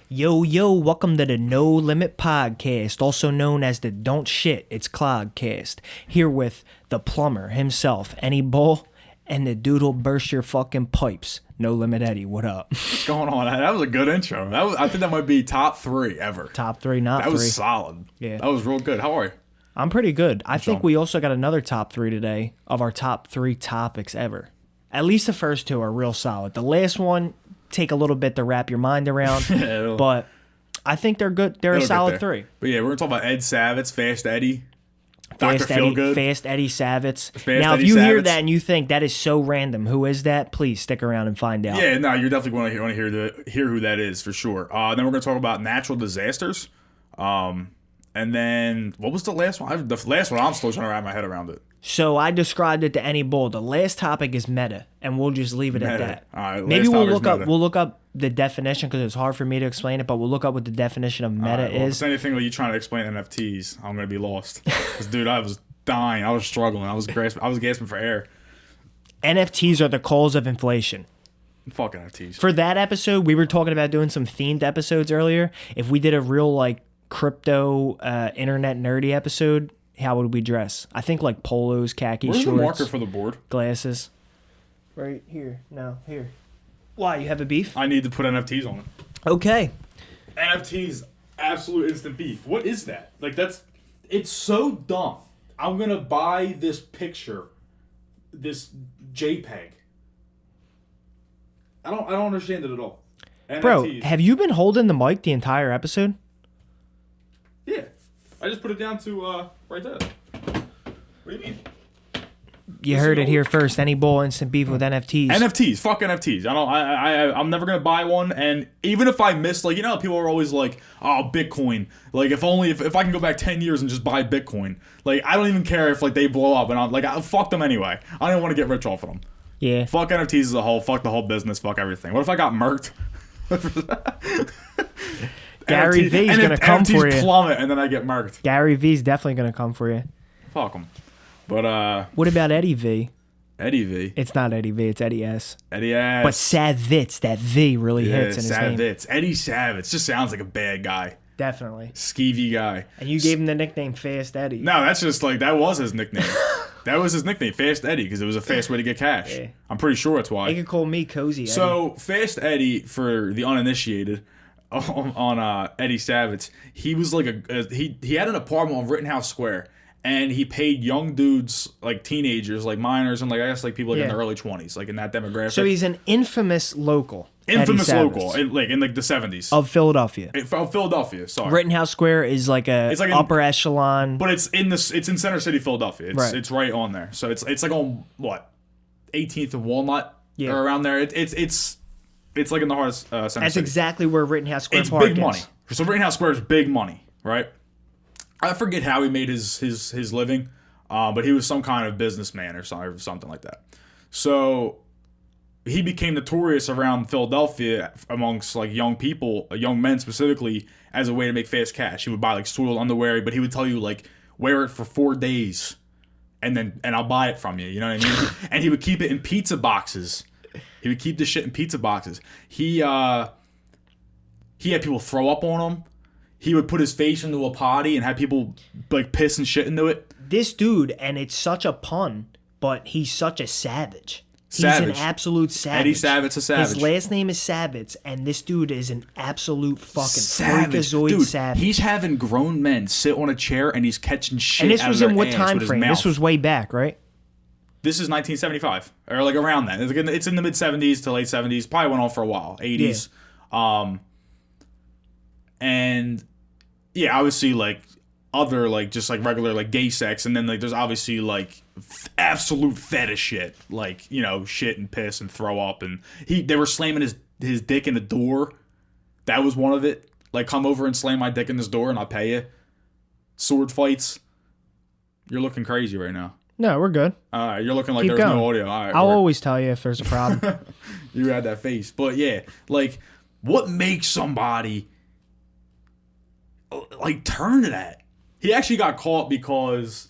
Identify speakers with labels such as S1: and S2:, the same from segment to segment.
S1: Yo, yo, welcome to the No Limit Podcast, also known as the Don't Shit, It's Clogcast. Here with the plumber himself, Eddie Bull, and the dude who'll burst your fucking pipes. No Limit Eddie, what up?
S2: What's going on? That was a good intro. I think that might be top 3 ever.
S1: Top 3, not
S2: that
S1: 3.
S2: That was solid.
S1: Yeah.
S2: That was real good. How are you?
S1: I'm pretty good. I think we also got another top 3 today of our top 3 topics ever. At least the first 2 are real solid. The last one, take a little bit to wrap your mind around, but I think they're good. They're a solid 3.
S2: But yeah, we're going to talk about Ed Savits, Fast Eddie,
S1: Fast
S2: Dr.
S1: Eddie,
S2: Feelgood.
S1: Fast Eddie Savits.
S2: Now,
S1: if you hear that and you think that is so random, who is that? Please stick around and find out.
S2: Yeah, no, you're definitely going to hear who that is for sure. Then we're going to talk about natural disasters. And then, what was the last one? The last one, I'm still trying to wrap my head around it.
S1: So I described it to Any Bull. The last topic is meta, and we'll just leave it at that.
S2: All right,
S1: maybe we'll look up the definition because it's hard for me to explain it, but we'll look up what the definition of meta is.
S2: If it's anything like you trying to explain NFTs, I'm going to be lost. Because, dude, I was dying. I was struggling. I was gasping for air.
S1: NFTs are the cause of inflation.
S2: Fuck NFTs.
S1: For that episode, we were talking about doing some themed episodes earlier. If we did a real, crypto internet nerdy episode, how would we dress? I think polos, khaki
S2: shorts. Where's the marker for the board?
S1: Glasses. Right here. No, here. Why, you have a beef?
S2: I need to put NFTs on it.
S1: Okay.
S2: NFTs, absolute instant beef. What is that? It's so dumb. I'm gonna buy this picture, this JPEG. I don't understand it at all. NFTs.
S1: Bro, have you been holding the mic the entire episode?
S2: Yeah, I just put it down to right there. What do you mean?
S1: You heard it here first. Any Bull instant beef with NFTs.
S2: NFTs, fuck NFTs. I'm never gonna buy one. And even if I miss, people are always like, oh, Bitcoin. If I can go back 10 years and just buy Bitcoin. I don't even care if they blow up. And I fuck them anyway. I don't want to get rich off of them.
S1: Yeah.
S2: Fuck NFTs as a whole. Fuck the whole business. Fuck everything. What if I got murked?
S1: Gary V's gonna come
S2: NFTs
S1: for you.
S2: Plummet and then I get murked.
S1: Gary V's definitely gonna come for you.
S2: Fuck him. But
S1: what about Eddie V?
S2: Eddie V.
S1: It's not Eddie V. It's Eddie S.
S2: Eddie S.
S1: But Savits, that V really hits in his name.
S2: Savits. Eddie Savits just sounds like a bad guy.
S1: Definitely.
S2: Skeevy guy.
S1: And you gave him the nickname Fast Eddie.
S2: No, that's just that was his nickname. That was his nickname, Fast Eddie, because it was a fast way to get cash. Yeah. I'm pretty sure that's why.
S1: They could call me Cozy Eddie.
S2: So Fast Eddie, for the uninitiated, on Eddie Savits, he was he had an apartment on Rittenhouse Square, and he paid young dudes, teenagers, minors, and I guess people in their early 20s, in that demographic.
S1: So he's an infamous local.
S2: Infamous local, in the 70s.
S1: Of Philadelphia.
S2: Of Philadelphia, sorry.
S1: Rittenhouse Square is it's upper echelon.
S2: But it's in Center City, Philadelphia. It's right on there. So it's on, what, 18th and Walnut? Yeah. Or around there. It's in the heart of Center City.
S1: That's exactly where Rittenhouse Square
S2: It's
S1: Park
S2: big money. So Rittenhouse Square is big money, right? I forget how he made his living, but he was some kind of businessman or something like that. So he became notorious around Philadelphia amongst young people, young men specifically, as a way to make fast cash. He would buy soiled underwear, but he would tell you wear it for 4 days, and I'll buy it from you. You know what I mean? And he would keep it in pizza boxes. He would keep the shit in pizza boxes. He had people throw up on him. He would put his face into a potty and have people piss and shit into it.
S1: This dude, and it's such a pun, but he's such a savage. He's an absolute savage.
S2: Eddie Savits is savage.
S1: His last name is Savits, and this dude is an absolute fucking freakazoid savage.
S2: He's having grown men sit on a chair and he's catching shit.
S1: And this was in what time frame? This was way back, right?
S2: This is 1975, or around that. It's in the mid 70s to late 70s. Probably went on for a while, 80s. Yeah. And yeah, obviously other just regular regular sex, and then there's obviously absolute fetish shit, shit and piss and throw up, and they were slamming his dick in the door. That was one of it. Come over and slam my dick in this door and I'll pay you. Sword fights. You're looking crazy right now.
S1: No, we're good.
S2: All right, you're looking like there's no audio. All right,
S1: I'll always tell you if there's a problem.
S2: You had that face, but yeah, what makes somebody turn to that? He actually got caught because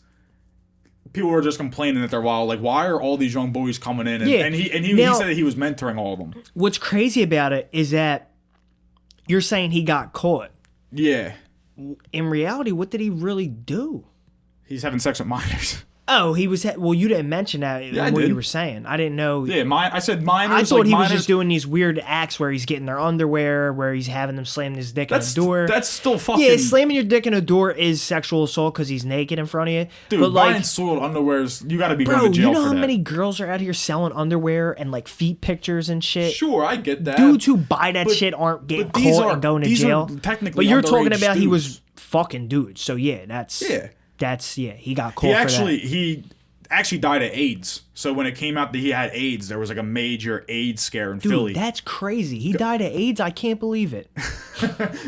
S2: people were just complaining that they're wild. Why are all these young boys coming in? And he said that he was mentoring all of them.
S1: What's crazy about it is that You're saying he got caught.
S2: Yeah.
S1: In reality, what did he really do?
S2: He's having sex with minors.
S1: Oh, he was. Well, you didn't mention that in what you were saying. I didn't know.
S2: Yeah, I said minors.
S1: I thought
S2: like
S1: he
S2: minors.
S1: was just doing these weird acts where he's getting their underwear, where he's having them slam his dick in a door.
S2: That's still fucking.
S1: Yeah, slamming your dick in a door is sexual assault because he's naked in front of you.
S2: Dude,
S1: but
S2: buying soiled underwears, you got to be going to jail for that.
S1: Bro, you know how many girls are out here selling underwear and like feet pictures and shit?
S2: Sure, I get that.
S1: Dudes who buy that shit aren't getting caught and going to jail.
S2: Technically,
S1: but you're talking about
S2: dudes.
S1: He was fucking dudes. So yeah, he got caught.
S2: He actually died of AIDS. So when it came out that he had AIDS, there was like a major AIDS scare in Philly.
S1: That's crazy. He died of AIDS. I can't believe it.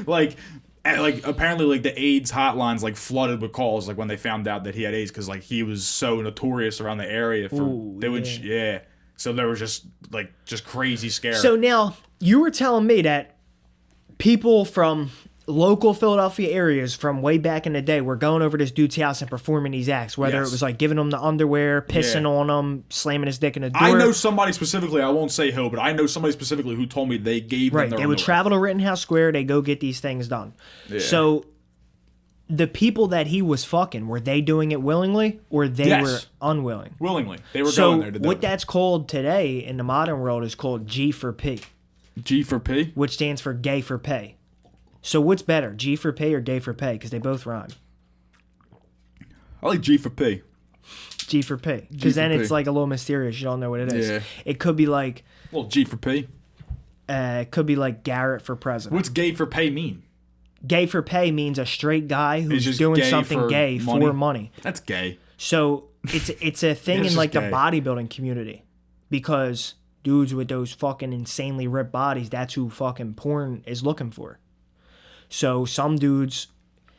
S2: like apparently like the AIDS hotlines like flooded with calls like when they found out that he had AIDS because like he was so notorious around the area for So there was just crazy scare.
S1: So now you were telling me that people from local Philadelphia areas from way back in the day were going over to this dude's house and performing these acts, whether it was like giving him the underwear, pissing on him, slamming his dick in the door.
S2: I know somebody specifically, I won't say who, but I know somebody specifically who told me they gave them their
S1: They
S2: underwear.
S1: would travel to Rittenhouse Square, they go get these things done. Yeah. So the people that he was fucking, were they doing it willingly or they were unwilling?
S2: Willingly. They were going there to do it.
S1: So what that's called today in the modern world is called G for P.
S2: G for P?
S1: Which stands for gay for pay. So what's better, G for pay or gay for pay? Because they both rhyme.
S2: I like G for P.
S1: G for P. Because then it's like a little mysterious. You don't know what it is. Yeah. It could be like...
S2: Well, G for P.
S1: It could be like Garrett for president.
S2: What's gay for pay mean?
S1: Gay for pay means a straight guy who's doing something gay for money.
S2: That's gay.
S1: So it's a thing in like the bodybuilding community. Because dudes with those fucking insanely ripped bodies, that's who fucking porn is looking for. So some dudes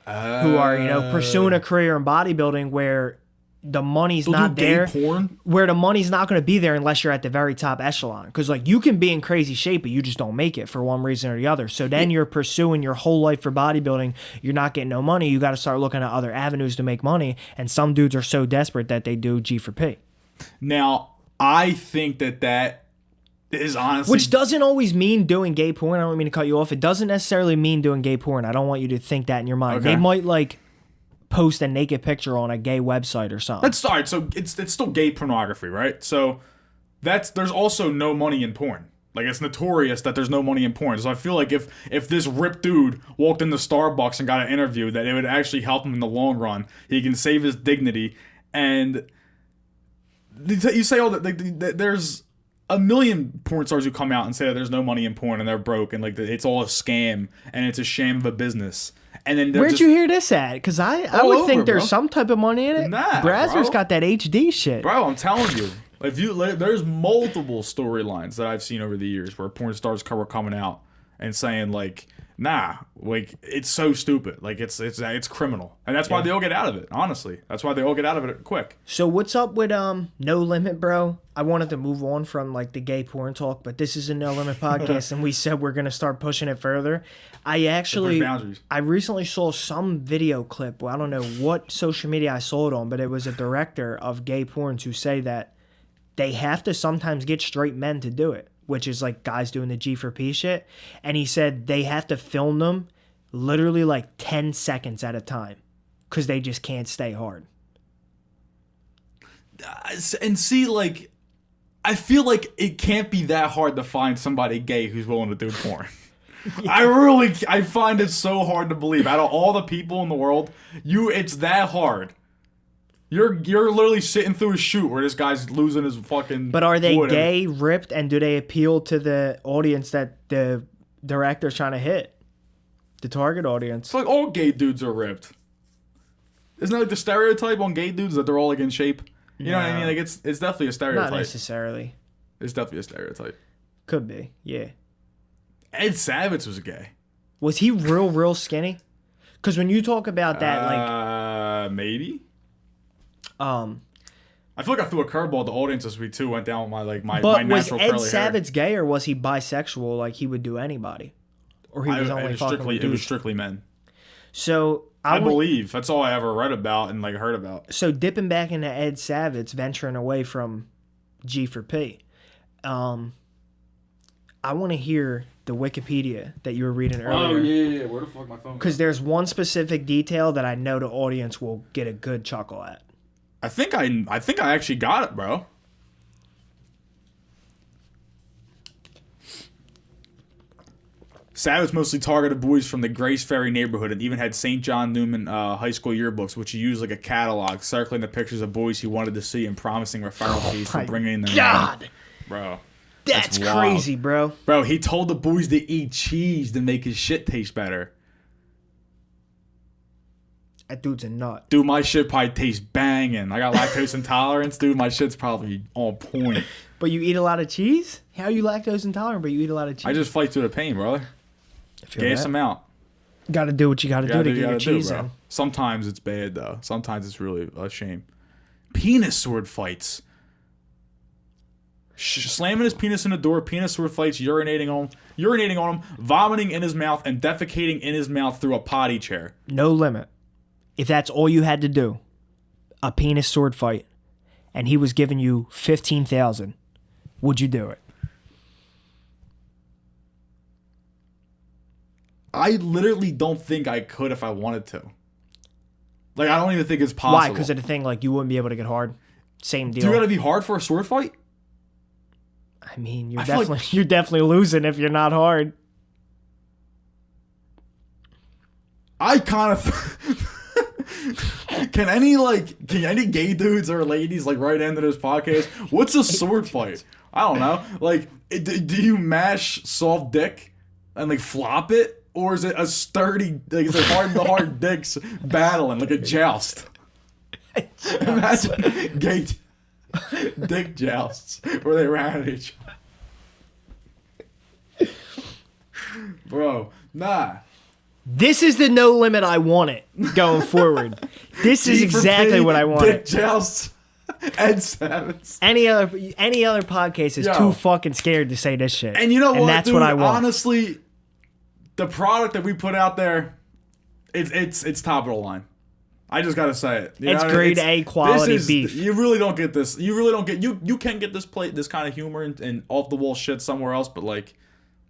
S1: who are, pursuing a career in bodybuilding where the money's not there, where the money's not going to be there unless you're at the very top echelon. Because like you can be in crazy shape, but you just don't make it for one reason or the other. So then you're pursuing your whole life for bodybuilding. You're not getting no money. You got to start looking at other avenues to make money. And some dudes are so desperate that they do G for P.
S2: Now, I think that is honestly...
S1: Which doesn't always mean doing gay porn. I don't mean to cut you off. It doesn't necessarily mean doing gay porn. I don't want you to think that in your mind. Okay. They might like post a naked picture on a gay website or something.
S2: That's all right. So it's still gay pornography, right? So there's also no money in porn. Like it's notorious that there's no money in porn. So I feel like if this ripped dude walked into Starbucks and got an interview, that it would actually help him in the long run. He can save his dignity. And you say all that there's a million porn stars who come out and say that there's no money in porn and they're broke and like it's all a scam and it's a sham of a business. And then
S1: where'd you hear this at? Because I would think there's some type of money in it.
S2: Nah,
S1: Brazzers got that HD shit.
S2: Bro, I'm telling you. There's multiple storylines that I've seen over the years where porn stars were coming out and saying like, nah, like it's so stupid, like it's criminal, and that's why they all get out of it. Honestly, that's why they all get out of it quick.
S1: So what's up with No Limit, bro? I wanted to move on from like the gay porn talk, but this is a No Limit podcast, and we said we're gonna start pushing it further. I recently saw some video clip. Well, I don't know what social media I saw it on, but it was a director of gay porns who say that they have to sometimes get straight men to do it, which is like guys doing the G for P shit. And he said they have to film them literally like 10 seconds at a time because they just can't stay hard.
S2: And see, like, I feel like it can't be that hard to find somebody gay who's willing to do porn. Yeah. I find it so hard to believe. Out of all the people in the world, it's that hard. You're literally sitting through a shoot where this guy's losing his fucking...
S1: But are they gay, ripped, and do they appeal to the audience that the director's trying to hit? The target audience.
S2: It's like all gay dudes are ripped. Isn't that like the stereotype on gay dudes that they're all like in shape? You know what I mean? Like it's definitely a stereotype.
S1: Not necessarily.
S2: It's definitely a stereotype.
S1: Could be, yeah.
S2: Ed Savits was gay.
S1: Was he real skinny? Because when you talk about that, like...
S2: Maybe? I feel like I threw a curveball at the audience this week too. Went down with my natural curly hair.
S1: But was Ed Savits gay or was he bisexual? Like he would do anybody, or he was only fucking with dudes?
S2: It was strictly men.
S1: So
S2: I believe that's all I ever read about and like heard about.
S1: So dipping back into Ed Savits, venturing away from G for P, I want to hear the Wikipedia that you were reading earlier.
S2: Oh, yeah. Where the fuck my phone?
S1: Because there's one specific detail that I know the audience will get a good chuckle at.
S2: I think I actually got it, bro. Savits mostly targeted boys from the Grace Ferry neighborhood and even had St. John Newman high school yearbooks, which he used like a catalog, circling the pictures of boys he wanted to see and promising referral fees for bringing them
S1: God!
S2: in. Bro.
S1: That's crazy, bro.
S2: Bro, he told the boys to eat cheese to make his shit taste better.
S1: That dude's a nut.
S2: Dude, my shit probably tastes banging. I got lactose intolerance, dude. My shit's probably on point.
S1: But you eat a lot of cheese? How are you lactose intolerant, but you eat a lot of cheese?
S2: I just fight through the pain, brother. Gas them out.
S1: Got to do what you got to do to get your cheese in.
S2: Sometimes it's bad, though. Sometimes it's really a shame. Penis sword fights. Slamming his penis in the door, penis sword fights, urinating on him, vomiting in his mouth, and defecating in his mouth through a potty chair.
S1: No limit. If that's all you had to do, a penis sword fight, and he was giving you $15,000, would you do it?
S2: I literally don't think I could if I wanted to. Like, I don't even think it's possible.
S1: Why? Because of the thing, like, you wouldn't be able to get hard? Same deal.
S2: Do you gotta be hard for a sword fight?
S1: I mean, you're definitely losing if you're not hard.
S2: I kind of... Can any gay dudes or ladies, like, write into this podcast? What's a sword fight? I don't know. Like, do you mash soft dick and, like, flop it? Or is it a sturdy, like, is it hard dicks battling, like a joust? Imagine gay dick jousts where they ran at each other. Bro, nah.
S1: This is the no limit I wanted going forward. This is exactly what I wanted.
S2: Dick jousts. Ed Savits.
S1: Any other podcast is too fucking scared to say this shit.
S2: And you know what,
S1: that's
S2: dude,
S1: what I want.
S2: Honestly, the product that we put out there, it's top of the line. I just gotta say it.
S1: It's grade A quality beef.
S2: You really don't get this. You really don't get. You can get this kind of humor and off the wall shit somewhere else, but like,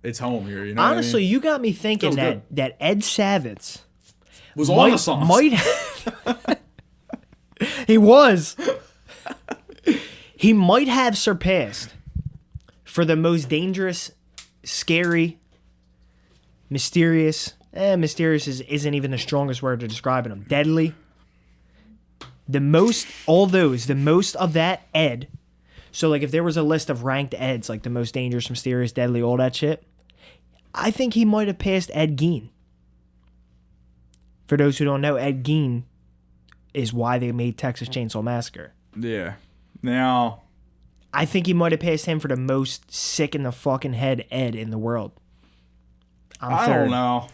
S2: it's home here. You know.
S1: Honestly,
S2: what I mean?
S1: you got me thinking that Ed Savits
S2: was on the songs.
S1: He was. He might have surpassed for the most dangerous, scary, mysterious. Mysterious isn't even the strongest word to describe him. Deadly. The most of that Ed. So, like, if there was a list of ranked Eds, like the most dangerous, mysterious, deadly, all that shit, I think he might have passed Ed Gein. For those who don't know, Ed Gein is why they made Texas Chainsaw Massacre.
S2: Yeah. Now,
S1: I think he might have passed him for the most sick in the fucking head Ed in the world.
S2: I don't know.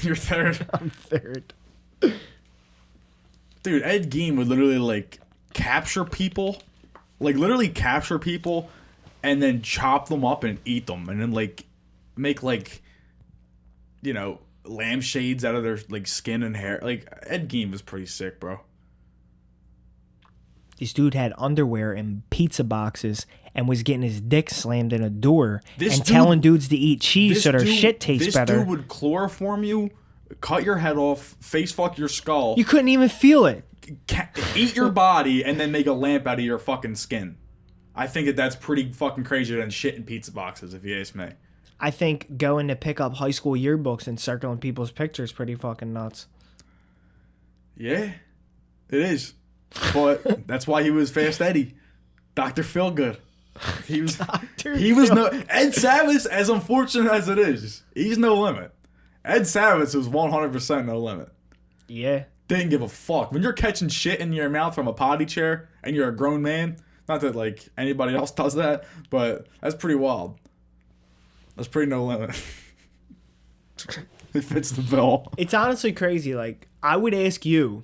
S2: You're third.
S1: I'm third.
S2: Dude, Ed Gein would literally, like, capture people, and then chop them up and eat them, and then, like, make, like, you know, lampshades out of their, like, skin and hair. Like, Ed Gein was pretty sick, bro.
S1: This dude had underwear in pizza boxes and was getting his dick slammed in a door telling dudes to eat cheese so their shit tastes better.
S2: This dude would chloroform you, cut your head off, face fuck your skull.
S1: You couldn't even feel it.
S2: Eat your body and then make a lamp out of your fucking skin. I think that's pretty fucking crazier than shit in pizza boxes, if you ask me.
S1: I think going to pick up high school yearbooks and circling people's pictures pretty fucking nuts.
S2: Yeah, it is. But that's why he was Fast Eddie. Dr. Feelgood. He was no Ed Savits, as unfortunate as it is, he's no limit. Ed Savits was 100% no limit.
S1: Yeah.
S2: Didn't give a fuck. When you're catching shit in your mouth from a potty chair and you're a grown man, not that like anybody else does that, but that's pretty wild. That's pretty no limit. It fits the bill.
S1: It's honestly crazy. Like, I would ask you,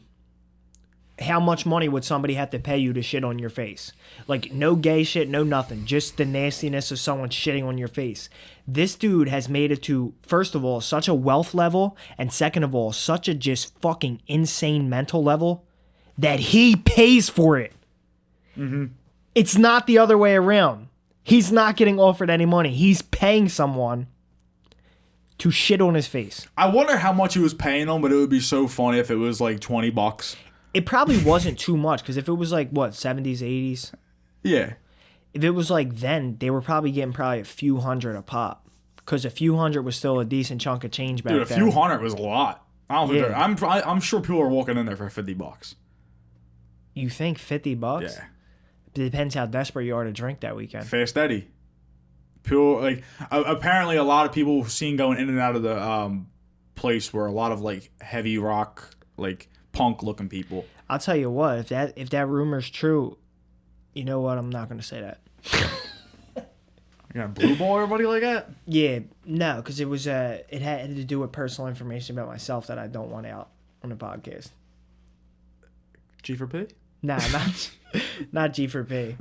S1: how much money would somebody have to pay you to shit on your face? Like, no gay shit, no nothing. Just the nastiness of someone shitting on your face. This dude has made it to, first of all, such a wealth level, and second of all, such a just fucking insane mental level that he pays for it.
S2: Mm-hmm.
S1: It's not the other way around. He's not getting offered any money. He's paying someone to shit on his face.
S2: I wonder how much he was paying them, but it would be so funny if it was like $20.
S1: It probably wasn't too much, because if it was like, what, 70s, 80s?
S2: Yeah.
S1: If it was like then, they were probably getting a few hundred a pop. Because a few hundred was still a decent chunk of change back then.
S2: Dude, a few hundred was a lot. I don't think I'm sure people are walking in there for $50.
S1: You think $50?
S2: Yeah.
S1: It depends how desperate you are to drink that weekend.
S2: Fast Eddie. People, like, apparently a lot of people seen going in and out of the place were a lot of like heavy rock, like punk looking people.
S1: I'll tell you what, if that rumor's true, you know what? I'm not gonna say that.
S2: You got blue ball everybody like that?
S1: Yeah, no, because it was it had to do with personal information about myself that I don't want out on the podcast.
S2: G for P?
S1: Nah, not G for P.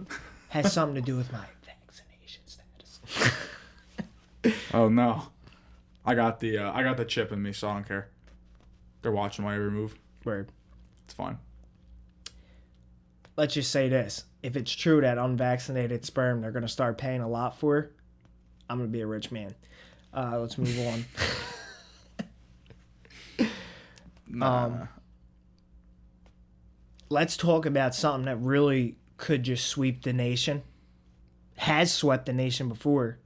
S1: Has something to do with my vaccination status.
S2: Oh no, I got the chip in me, so I don't care. They're watching my every move.
S1: Word.
S2: It's fine.
S1: Let's just say this. If it's true that unvaccinated sperm they're going to start paying a lot for, I'm going to be a rich man. Let's move on. Let's talk about something that really could just sweep the nation. Has swept the nation before.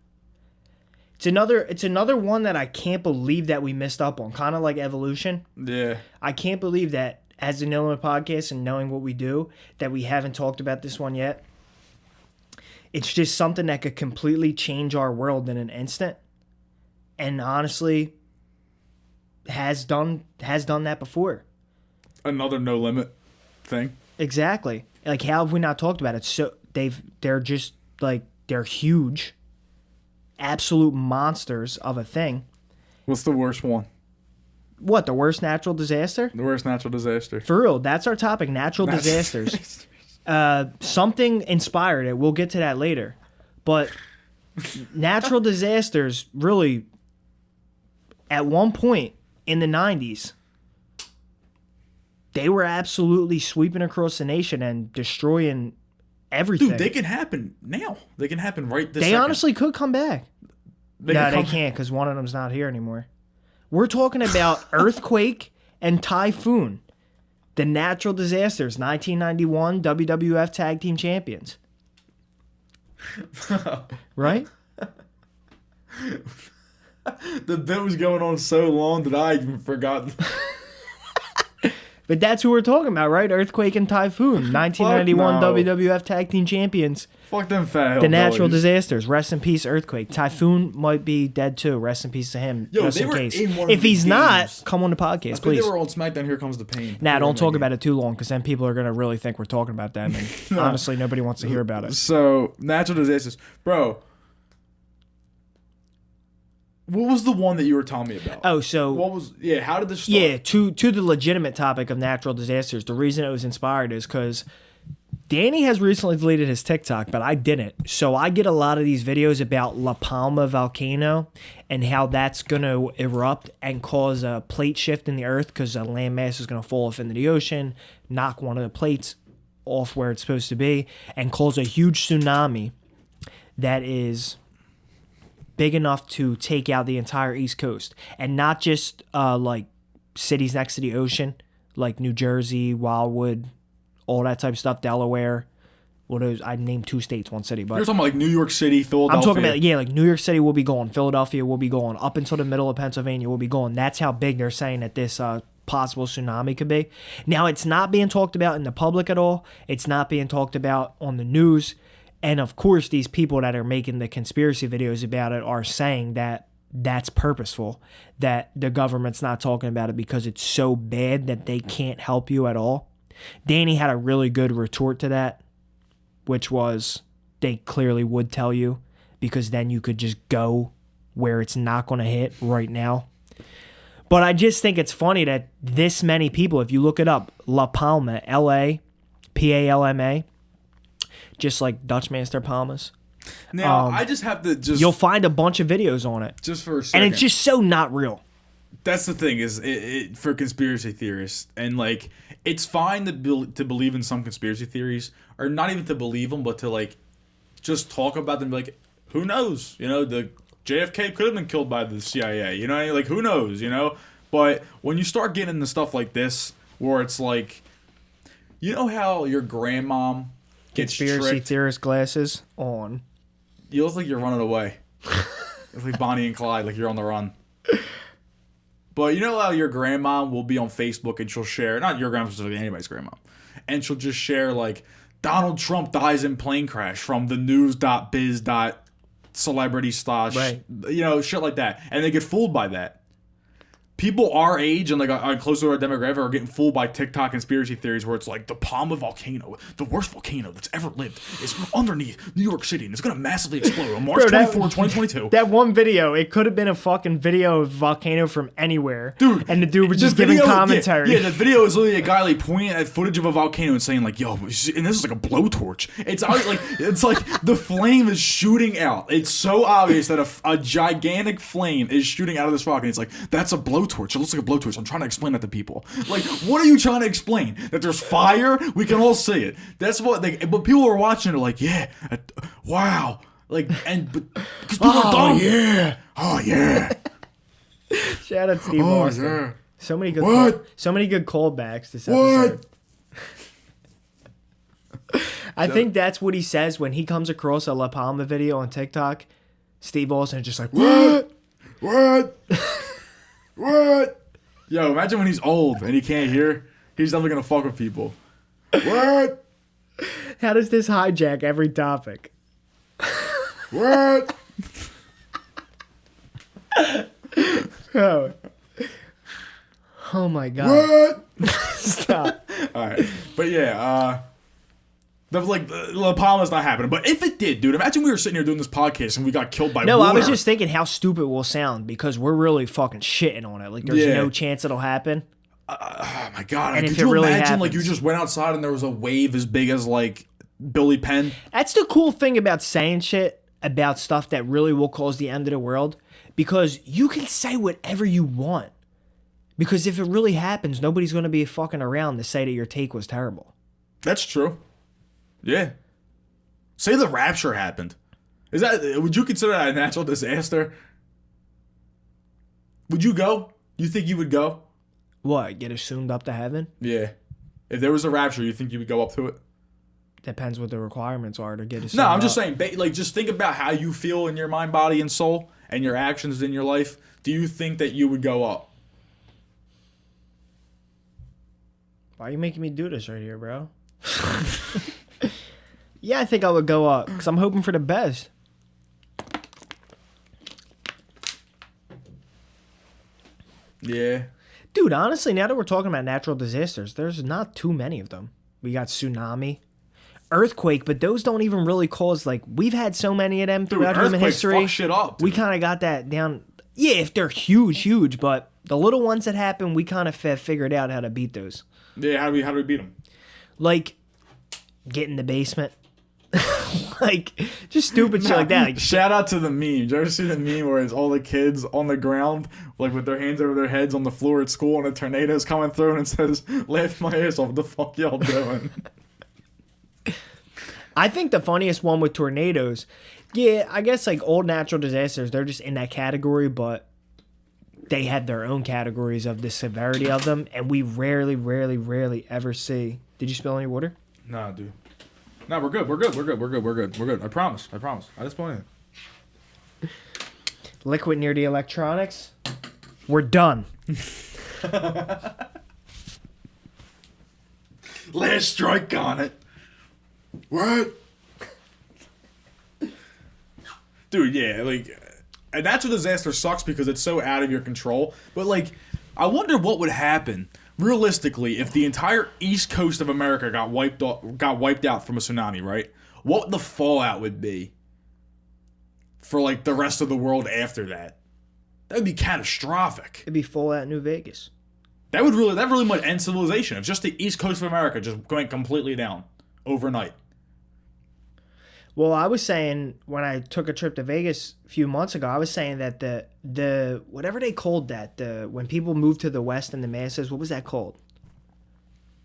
S1: It's another one that I can't believe that we missed up on. Kind of like evolution.
S2: Yeah.
S1: I can't believe that as an Illinois podcast and knowing what we do, that we haven't talked about this one yet. It's just something that could completely change our world in an instant. And honestly, has done that before.
S2: Another no limit thing.
S1: Exactly. Like, how have we not talked about it? So they're just like, they're huge, absolute monsters of a thing.
S2: What's the worst one?
S1: What, the worst natural disaster?
S2: The worst natural disaster.
S1: For real, that's our topic, natural disasters. Something inspired it. We'll get to that later. But natural disasters, really, at one point in the 90s, they were absolutely sweeping across the nation and destroying everything.
S2: Dude, they can happen now. They can happen right this
S1: They
S2: second.
S1: honestly could come back. They can't, because one of them's not here anymore. We're talking about earthquake and typhoon, the natural disasters, 1991 WWF Tag Team Champions. Right?
S2: The bit was going on so long that I even forgot.
S1: But that's who we're talking about, right? Earthquake and typhoon, 1991 WWF Tag Team Champions.
S2: Fuck them fat
S1: The natural disasters. Rest in peace, Earthquake. Typhoon might be dead too. Rest in peace to him.
S2: Yo,
S1: just
S2: they
S1: in
S2: were
S1: case.
S2: in one of
S1: If
S2: the
S1: he's
S2: games.
S1: not, come on the podcast, please.
S2: They were on SmackDown. Here Comes the Pain.
S1: Nah, don't talk about it too long, because then people are going to really think we're talking about them. And honestly, nobody wants to hear about it.
S2: So, natural disasters. Bro, what was the one that you were telling me about?
S1: Oh, so...
S2: how did this start?
S1: Yeah, to the legitimate topic of natural disasters, the reason it was inspired is because Danny has recently deleted his TikTok, but I didn't. So I get a lot of these videos about La Palma volcano and how that's going to erupt and cause a plate shift in the earth because a landmass is going to fall off into the ocean, knock one of the plates off where it's supposed to be, and cause a huge tsunami that is big enough to take out the entire East Coast. And not just like cities next to the ocean, like New Jersey, Wildwood, all that type of stuff, Delaware. I named 2 states, 1 city. But
S2: you're talking about like New York City, Philadelphia.
S1: I'm talking about, like New York City will be gone. Philadelphia will be gone. Up until the middle of Pennsylvania will be gone. That's how big they're saying that this possible tsunami could be. Now, it's not being talked about in the public at all. It's not being talked about on the news. And of course, these people that are making the conspiracy videos about it are saying that that's purposeful, that the government's not talking about it because it's so bad that they can't help you at all. Danny had a really good retort to that, which was they clearly would tell you because then you could just go where it's not going to hit right now. But I just think it's funny that this many people, if you look it up, La Palma, L-A, P-A-L-M-A, just like Dutch Master Palmas.
S2: Now, I just have to
S1: You'll find a bunch of videos on it.
S2: Just for a second.
S1: And it's just so not real.
S2: That's the thing is for conspiracy theorists, and like it's fine to believe in some conspiracy theories, or not even to believe them, but to like just talk about them. Like, who knows? You know, the JFK could have been killed by the CIA. You know, like, who knows, you know? But when you start getting into stuff like this, where it's like, you know how your grandmom gets
S1: Conspiracy
S2: tricked?
S1: theorist glasses on.
S2: You look like you're running away. It's like Bonnie and Clyde, like you're on the run. But you know how your grandma will be on Facebook and she'll share, not your grandma specifically, anybody's grandma, and she'll just share like, Donald Trump dies in plane crash from the news.biz.celebrity slash,
S1: right.
S2: You know, shit like that. And they get fooled by that. People our age and like close to our demographic are getting fooled by TikTok conspiracy theories where it's like the Palma volcano, the worst volcano that's ever lived, is underneath New York City and it's going to massively explode on March 24, 2022.
S1: That one video, it could have been a fucking video of a volcano from anywhere.
S2: Dude.
S1: And the dude was just giving commentary.
S2: Yeah, the video is literally a guy like pointing at footage of a volcano and saying like, yo, and this is like a blowtorch. It's like the flame is shooting out. It's so obvious that a gigantic flame is shooting out of this rock and it's like, that's a blowtorch. It looks like a blowtorch. I'm trying to explain that to people. Like, what are you trying to explain? That there's fire? We can all see it. That's what but people are watching it like, yeah, wow. Like, and because people are dumb. Oh yeah.
S1: Shout out Steve Austin.
S2: Yeah.
S1: So many good so many good callbacks this episode. I think that's what he says when he comes across a La Palma video on TikTok. Steve Austin is just like, what?
S2: What? Yo, imagine when he's old and he can't hear. He's never gonna fuck with people. What?
S1: How does this hijack every topic?
S2: What?
S1: Oh my god.
S2: What?
S1: Stop.
S2: Alright. But yeah, La Palma's not happening. But if it did, dude, imagine we were sitting here doing this podcast and we got killed by water.
S1: No, I was just thinking how stupid we'll sound because we're really fucking shitting on it. Like, there's no chance it'll happen.
S2: Oh my god.
S1: And
S2: could
S1: if
S2: you
S1: it really
S2: imagine
S1: happens,
S2: like you just went outside and there was a wave as big as like Billy Penn?
S1: That's the cool thing about saying shit about stuff that really will cause the end of the world, because you can say whatever you want. Because if it really happens, nobody's going to be fucking around to say that your take was terrible.
S2: That's true. Yeah. Say the rapture happened. Would you consider that a natural disaster? Would you go? You think you would go?
S1: What, get assumed up to heaven?
S2: Yeah. If there was a rapture, you think you would go up to it?
S1: Depends what the requirements are to get assumed
S2: No, I'm just
S1: up.
S2: saying, like, just think about how you feel in your mind, body, and soul, and your actions in your life. Do you think that you would go up?
S1: Why are you making me do this right here, bro? Yeah, I think I would go up because I'm hoping for the best.
S2: Yeah.
S1: Dude, honestly, now that we're talking about natural disasters, there's not too many of them. We got tsunami, earthquake, but those don't even really cause, like, we've had so many of them throughout human history.
S2: Fuck shit up, dude.
S1: We kind of got that down. Yeah, if they're huge, but the little ones that happen, we kind of figured out how to beat those.
S2: Yeah, how do we beat them?
S1: Like, get in the basement. Like, just stupid shit like that. Like,
S2: shout out to the meme. Did you ever see the meme where it's all the kids on the ground, like with their hands over their heads on the floor at school, and a tornado's coming through, and it says, "Laugh my ass off. What the fuck y'all doing?"
S1: I think the funniest one with tornadoes, yeah, I guess like old natural disasters, they're just in that category, but they have their own categories of the severity of them, and we rarely ever see. Did you spill any water?
S2: Nah, dude. No, we're good. We're good. I promise. I just wanted it.
S1: Liquid near the electronics. We're done.
S2: Last strike on it. What? Dude, yeah, like, a natural disaster sucks because it's so out of your control. But, like, I wonder what would happen realistically if the entire east coast of America got wiped out from a tsunami, right? What the fallout would be for, like, the rest of the world after that. That would be catastrophic.
S1: It'd be full out New Vegas.
S2: That really might end civilization if just the east coast of America just went completely down overnight.
S1: Well, I was saying when I took a trip to Vegas a few months ago, I was saying that the whatever they called that, when people moved to the West in the masses, what was that called?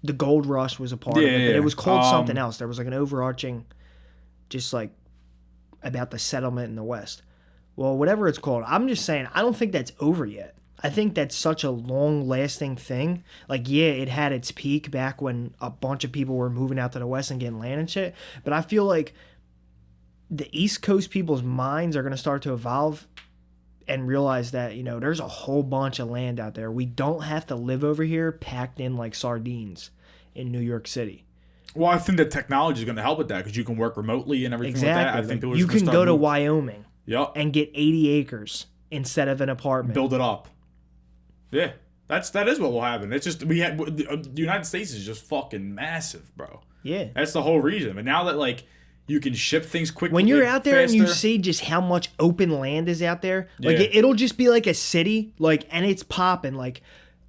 S1: The gold rush was a part of it, but it was called something else. There was like an overarching, just like about the settlement in the West. Well, whatever it's called. I'm just saying, I don't think that's over yet. I think that's such a long-lasting thing. Like, yeah, it had its peak back when a bunch of people were moving out to the West and getting land and shit. But I feel like the East Coast people's minds are going to start to evolve and realize that, you know, there's a whole bunch of land out there. We don't have to live over here packed in like sardines in New York City.
S2: Well, I think that technology is going to help with that because you can work remotely and everything
S1: Exactly.
S2: like that. I think
S1: you can go to Wyoming and get 80 acres instead of an apartment.
S2: Build it up. Yeah, that is what will happen. It's just the United States is just fucking massive, bro.
S1: Yeah,
S2: that's the whole reason. But now that like you can ship things quickly,
S1: when you're out there
S2: faster,
S1: and you see just how much open land is out there, like it'll just be like a city, like, and it's popping, like,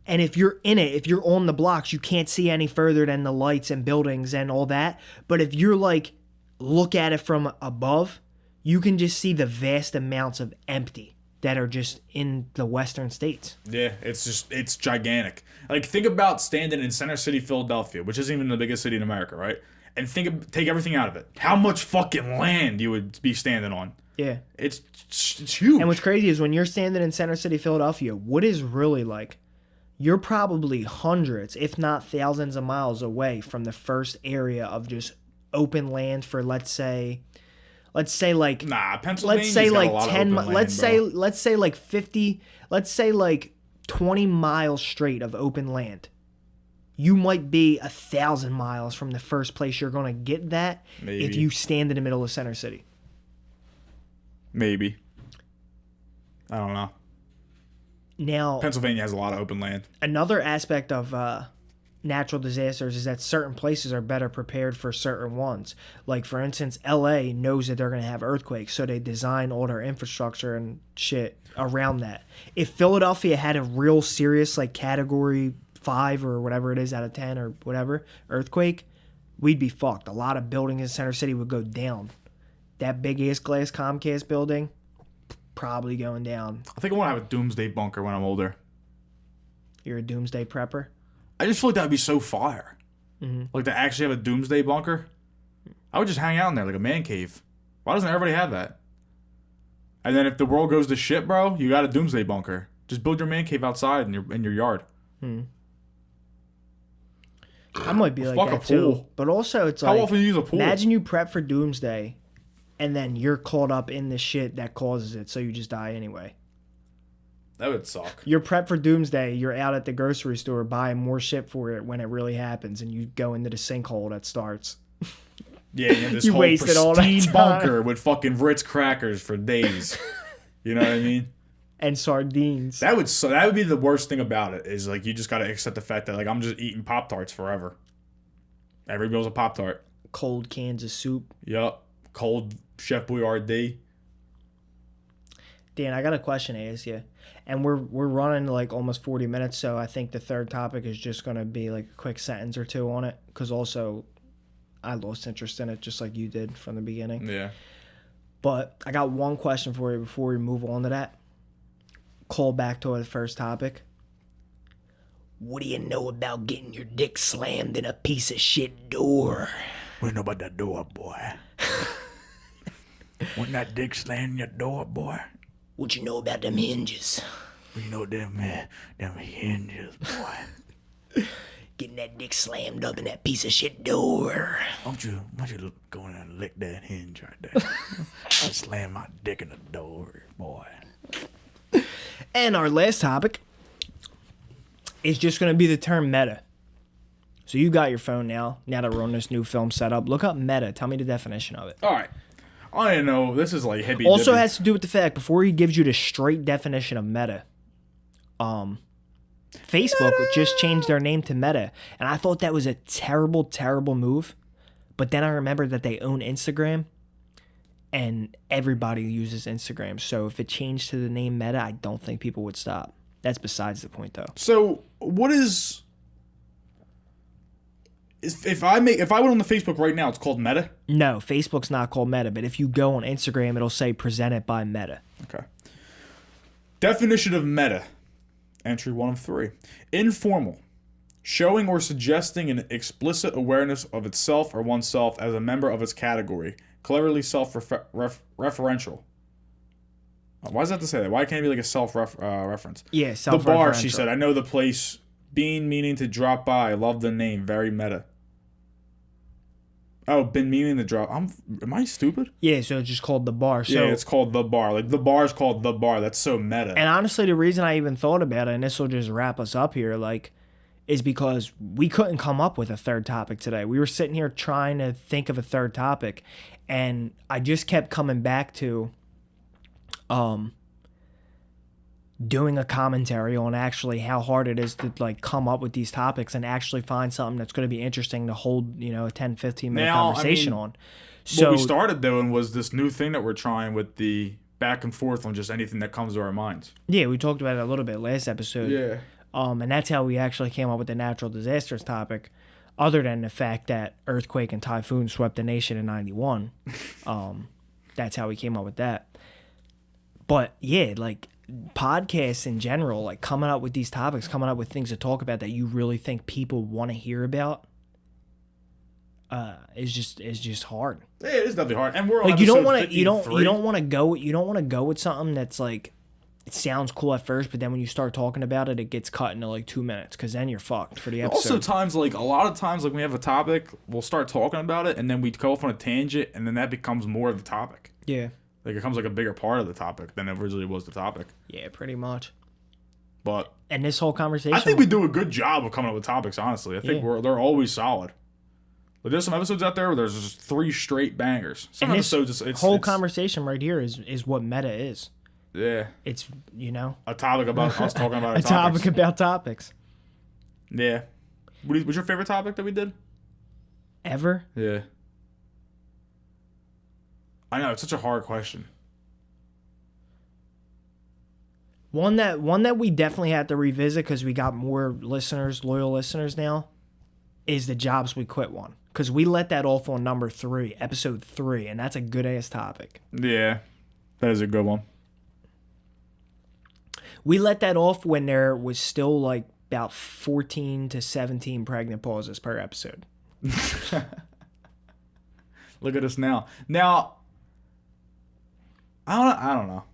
S1: and if you're in it, if you're on the blocks, you can't see any further than the lights and buildings and all that. But if you're like look at it from above, you can just see the vast amounts of empty that are just in the western states.
S2: Yeah, it's gigantic. Like, think about standing in Center City, Philadelphia, which isn't even the biggest city in America, right? And take everything out of it. How much fucking land you would be standing on.
S1: Yeah.
S2: It's huge.
S1: And what's crazy is when you're standing in Center City, Philadelphia, what is really like, you're probably hundreds, if not thousands of miles away from the first area of just open land for, let's say like
S2: Pennsylvania.
S1: Let's say like 10.
S2: Let's
S1: say like 50. Let's say like 20 miles straight of open land. You might be 1,000 miles from the first place you're gonna get that. Maybe. If you stand in the middle of Center City.
S2: Maybe. I don't know.
S1: Now,
S2: Pennsylvania has a lot of open land.
S1: Another aspect of natural disasters is that certain places are better prepared for certain ones. Like, for instance, LA knows that they're going to have earthquakes, so they design all their infrastructure and shit around that. If Philadelphia had a real serious, like, category 5 or whatever it is out of 10 or whatever earthquake, we'd be fucked. A lot of buildings in Center City would go down. That big ass glass Comcast building, probably going down.
S2: I think I want to have a doomsday bunker when I'm older.
S1: You're a doomsday prepper?
S2: I just feel like that would be so fire.
S1: Mm-hmm.
S2: Like, to actually have a doomsday bunker. I would just hang out in there like a man cave. Why doesn't everybody have that? And then if the world goes to shit, bro, you got a doomsday bunker. Just build your man cave outside in your yard.
S1: I might be like that too. But also, it's like,
S2: how often do you use a pool?
S1: Imagine you prep for doomsday, and then you're caught up in the shit that causes it, so you just die anyway.
S2: That would suck.
S1: You're prepped for doomsday. You're out at the grocery store buying more shit for it when it really happens, and you go into the sinkhole that starts.
S2: Yeah, you have this whole pristine bunker with fucking Ritz crackers for days. You know what I mean?
S1: And sardines.
S2: That would be the worst thing about it, is like you just gotta accept the fact that like I'm just eating Pop-Tarts forever. Every meal's a Pop-Tart.
S1: Cold cans of soup.
S2: Yup. Cold Chef Boyardee.
S1: Dan, I got a question to ask you. And we're running like almost 40 minutes, so I think the third topic is just going to be like a quick sentence or two on it, because also I lost interest in it just like you did from the beginning.
S2: Yeah.
S1: But I got one question for you before we move on to that. Call back to the first topic. What do you know about getting your dick slammed in a piece of shit door?
S2: What do you know about that door, boy? When that dick slammed in your door, boy?
S1: What you know about them hinges?
S2: What you know them hinges, boy?
S1: Getting that dick slammed up in that piece of shit door.
S2: Why don't you go in and lick that hinge right there? I slam my dick in the door, boy.
S1: And our last topic is just going to be the term meta. So you got your phone now that we're on this new film setup. Look up meta. Tell me the definition of it.
S2: All right. I didn't know. This is like hippie.
S1: Also has to do with the fact, before he gives you the straight definition of meta, Facebook just changed their name to Meta. And I thought that was a terrible, terrible move. But then I remembered that they own Instagram. And everybody uses Instagram. So if it changed to the name Meta, I don't think people would stop. That's besides the point, though.
S2: So what is... If I went on the Facebook right now, it's called Meta?
S1: No, Facebook's not called Meta, but if you go on Instagram, it'll say presented by Meta.
S2: Okay. Definition of meta. Entry 1 of 3. Informal. Showing or suggesting an explicit awareness of itself or oneself as a member of its category. Cleverly self-referential. Why does that have to say that? Why can't it be like a self-reference?
S1: Yeah,
S2: The bar, she said. I know the place. Been meaning to drop by. Love the name. Very meta. Oh, been meaning to drop. Am I stupid?
S1: Yeah, so it's just called the bar. So,
S2: yeah, it's called the bar. Like the bar's called the bar. That's so meta.
S1: And honestly, the reason I even thought about it, and this will just wrap us up here, like, is because we couldn't come up with a third topic today. We were sitting here trying to think of a third topic, and I just kept coming back to doing a commentary on actually how hard it is to like come up with these topics and actually find something that's going to be interesting to hold, a 10-15 minute conversation on. So
S2: what we started doing was this new thing that we're trying with the back and forth on just anything that comes to our minds.
S1: Yeah, we talked about it a little bit last episode.
S2: Yeah.
S1: And that's how we actually came up with the natural disasters topic, other than the fact that earthquake and typhoon swept the nation in 91. That's how we came up with that. But yeah, like podcasts in general, like coming up with these topics, coming up with things to talk about that you really think people want to hear about, is just hard.
S2: Yeah, it is definitely hard. And we're on
S1: like you don't want to go with something that's like, it sounds cool at first, but then when you start talking about it, it gets cut into like 2 minutes because then you're fucked for the episode.
S2: Also, a lot of times, like when we have a topic, we'll start talking about it, and then we go off on a tangent, and then that becomes more of the topic.
S1: Yeah.
S2: Like it becomes like a bigger part of the topic than it originally was the topic.
S1: Yeah, pretty much.
S2: But
S1: and this whole conversation,
S2: I think we do a good job of coming up with topics. Honestly, I think they're always solid. But there's some episodes out there where there's just 3 straight bangers. Some episodes, it's
S1: conversation right here is what meta is.
S2: Yeah.
S1: It's,
S2: a topic about us talking about
S1: a topic about topics.
S2: Yeah. What's your favorite topic that we did?
S1: Ever?
S2: Yeah. I know, it's such a hard question.
S1: One that we definitely had to revisit because we got more loyal listeners now, is the jobs we quit one. Because we let that off on number 3, episode 3, and that's a good-ass topic.
S2: Yeah, that is a good one.
S1: We let that off when there was still like about 14 to 17 pregnant pauses per episode.
S2: Look at us now. Now, I don't know.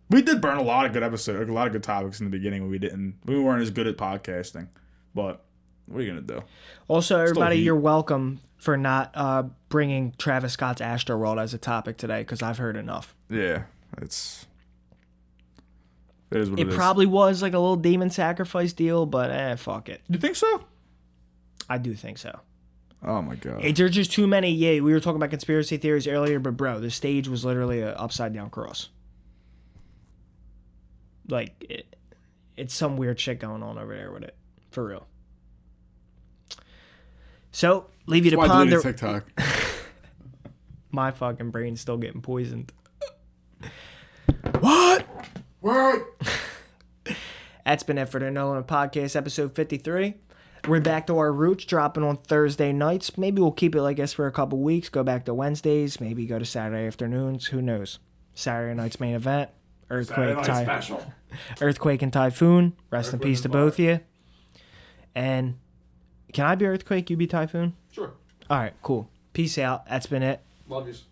S2: We did burn a lot of good episodes, a lot of good topics in the beginning when we weren't as good at podcasting. But what are you gonna do?
S1: Also, everybody, you're welcome for not bringing Travis Scott's Astroworld as a topic today because I've heard enough.
S2: Yeah, it is what it is.
S1: It probably was like a little demon sacrifice deal, but fuck it.
S2: You think so?
S1: I do think so.
S2: Oh my god.
S1: There's just too many. Yeah, we were talking about conspiracy theories earlier, but bro, the stage was literally an upside down cross. Like it's some weird shit going on over there with it, for real. So leave you to ponder.
S2: TikTok.
S1: My fucking brain's still getting poisoned. What? That's been it for the No Limit Podcast, episode 53. We're back to our roots, dropping on Thursday nights. Maybe we'll keep it like this for a couple weeks, go back to Wednesdays, maybe go to Saturday afternoons. Who knows? Saturday night's main event. Earthquake and Typhoon. Rest in peace to both of you. And can I be Earthquake, you be Typhoon?
S2: Sure.
S1: All right, cool. Peace out. That's been it.
S2: Love yous.